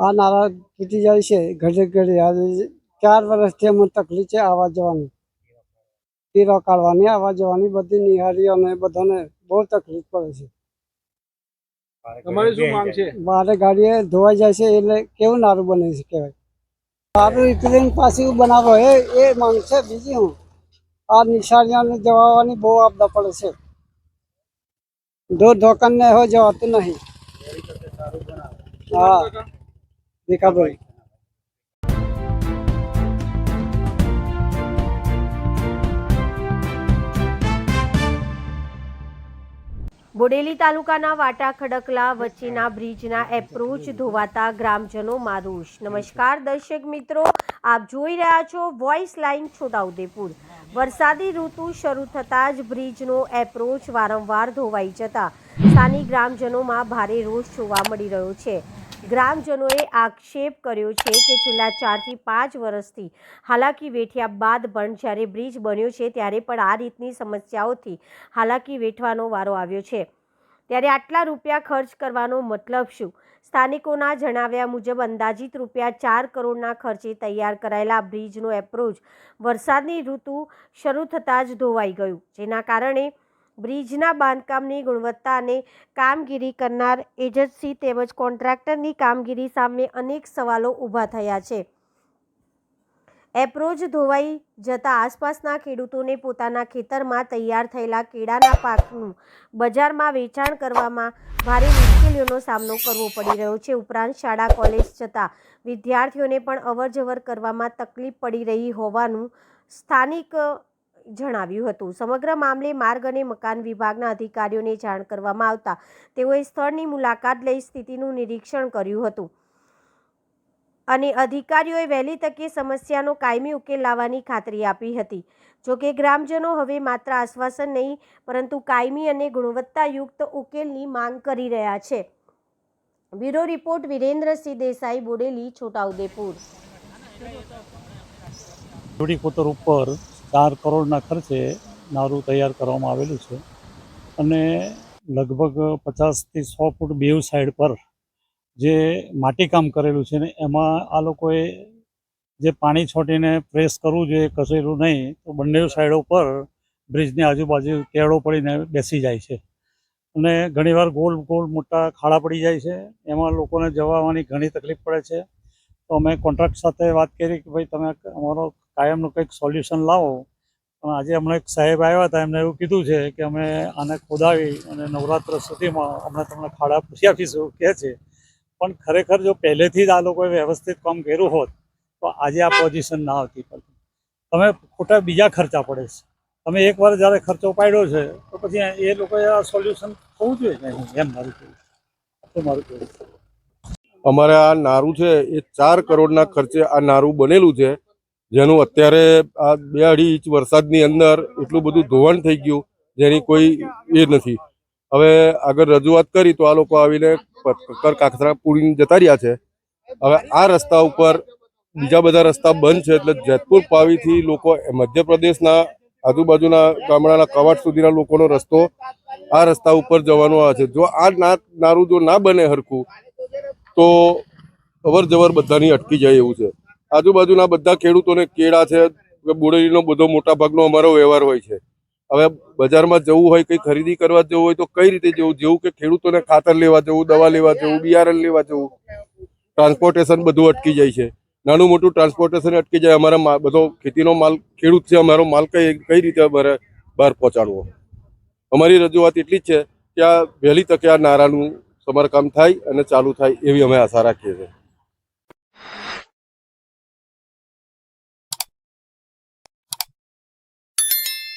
આ નારા તૂટી જાય છે ઘડે ઘડે. આજે 4 વર્ષથી અમને તકલીફ છે આવવા જવાની, તીરો કાઢવાની, આવવા જવાની, બધી નિહાળીઓને બધાને બહુ તકલીફ પડે છે. તમારી શું માંગ છે? મારે ગાડીએ ધોવાઈ જાય છે એટલે કેવું નારું બને છે કહેવાય. સારું રિપેરિંગ પાછું બનાવો એ માંગ છે. બીજી હું આ નિશાળીઓને જવાની બહુ આપદા પડે છે. ધોકનને હો જવાતું નહીં. હા, ભીખાભાઈ. બોડેલી તાલુકાના વાટા ખડકલા વચ્ચેના બ્રિજના એપ્રોચ ધોવાતા ગ્રામજનોમાં રોષ. નમસ્કાર દર્શક મિત્રો, આપ જોઈ રહ્યા છો વોઇસ લાઇન છોટાઉદેપુર. વરસાદી ઋતુ શરૂ થતાં જ બ્રિજનો એપ્રોચ વારંવાર ધોવાઈ જતા સ્થાનિક ગ્રામજનોમાં ભારે રોષ જોવા મળી રહ્યો છે. ગ્રામજનોએ આક્ષેપ કર્યો છે કે છેલ્લા 4 થી 5 વર્ષથી હાલાકી વેઠ્યા બાદ પણ જ્યારે બ્રિજ બન્યો છે ત્યારે પણ આ રીતની સમસ્યાઓથી હાલાકી વેઠવાનો વારો આવ્યો છે. ત્યારે આટલા રૂપિયા ખર્ચ કરવાનો મતલબ શું? સ્થાનિકોના જણાવ્યા મુજબ અંદાજિત રૂપિયા 4 કરોડના ખર્ચે તૈયાર કરાયેલા બ્રિજનો એપ્રોચ વરસાદની ઋતુ શરૂ થતાં જ ધોવાઈ ગયું, જેના કારણે બ્રિજના બાંધકામની ગુણવત્તા અને કામગીરી કરનાર એજન્સી તેમજ કોન્ટ્રાક્ટરની કામગીરી સામે અનેક સવાલો ઊભા થયા છે. એપ્રોચ ધોવાઈ જતા આસપાસના ખેડૂતોને પોતાના ખેતરમાં તૈયાર થયેલા કેળાના પાકનું બજારમાં વેચાણ કરવામાં ભારે મુશ્કેલીઓનો સામનો કરવો પડી રહ્યો છે. ઉપરાંત શાળા કોલેજ જતા વિદ્યાર્થીઓને પણ અવરજવર કરવામાં તકલીફ પડી રહી હોવાનું સ્થાનિક જણાવ્યું હતું. સમગ્ર મામલે માર્ગ અને મકાન વિભાગના અધિકારીઓને જાણ કરવામાં આવતા તેઓએ સ્થળની મુલાકાત લઈ સ્થિતિનું નિરીક્ષણ કર્યું હતું અને અધિકારીઓએ વહેલી તકે સમસ્યાનો કાયમી ઉકેલ લાવવાની ખાતરી આપી હતી. જોકે ગ્રામજનો હવે માત્ર આશ્વાસન નહીં પરંતુ કાયમી અને ગુણવત્તાયુક્ત ઉકેલની માંગ કરી રહ્યા છે. Bureau report Virendrasinh Desai, Bodeli, Chhota Udepur. કોતર ઉપર 4 કરોડના ખર્ચે નારું તૈયાર કરવામાં આવેલું છે અને લગભગ 50 થી 100 ફૂટ બેવ સાઈડ પર જે માટીકામ કરેલું છે ને એમાં આ લોકોએ જે પાણી છોટીને પ્રેસ કરવું જોઈએ કસેલું નહીં, તો બંને સાઈડો પર બ્રિજની આજુબાજુ કેળો પડીને બેસી જાય છે અને ઘણીવાર ગોળ ગોળ મોટા ખાડા પડી જાય છે. એમાં લોકોને જવા આવવાની ઘણી તકલીફ પડે છે. તો અમે કોન્ટ્રાક્ટ સાથે વાત કરી કે ભાઈ તમે અમારો કાયમનું કંઈક સોલ્યુશન લાવો. પણ આજે હમણાં એક સાહેબ આવ્યા હતા, એમને એવું કીધું છે કે અમે આને ખોદાવી અને નવરાત્ર સુધીમાં અમે તમને ખાડા પૂછી આપીશું કહે છે. પણ ખરેખર જો પહેલેથી જ આ લોકોએ વ્યવસ્થિત કામ કર્યું હોત તો આજે આ પોઝિશન ના આવતી પડતી. તમે ખોટા બીજા ખર્ચા પડે છે. તમે એકવાર જ્યારે ખર્ચો પાડ્યો છે તો પછી એ લોકોએ આ સોલ્યુશન થવું જોઈએ ને, એમ મારું કહેવું. અમારે આ નારું છે એ 4 કરોડના ખર્ચે આ નારું બનેલું છે, જેનું અત્યારે આ 2-2.5 ઇંચ વરસાદની અંદર એટલું બધું ધોવાણ થઈ ગયું જેની કોઈ એ નથી. હવે આગળ રજૂઆત કરી તો આ લોકો આવીને પથ્થર કાકરા પૂરીને જતા રહ્યા છે. હવે આ રસ્તા ઉપર બીજા બધા રસ્તા બંધ છે, એટલે જેતપુર પાવીથી લોકો મધ્યપ્રદેશના આજુબાજુના ગામડાના કવાટ સુધીના લોકોનો રસ્તો આ રસ્તા ઉપર જવાનો આવે છે. જો આ નારું જો ના બને હરખું તો અવર જવર બધાની અટકી જાય એવું છે. આજુબાજુના બધા ખેડૂતોને કેળા છે, બોડેલીનો બધો મોટા ભાગનો અમારો વ્યવહાર હોય છે. હવે બજારમાં જવું હોય, કંઈ ખરીદી કરવા જવું હોય તો કઈ રીતે જવું? જેવું કે ખેડૂતોને ખાતર લેવા જવું, દવા લેવા જવું, બિયારણ લેવા જવું, ટ્રાન્સપોર્ટેશન બધું અટકી જાય છે. નાનું મોટું ટ્રાન્સપોર્ટેશન અટકી જાય. અમારા બધો ખેતીનો માલ ખેડૂત છે, અમારો માલ કઈ રીતે અમારે બહાર પહોંચાડવો? અમારી રજૂઆત એટલી જ છે કે આ વહેલી તકે આ નારાનું સમારકામ થાય અને ચાલુ થાય એવી અમે આશા રાખીએ છીએ.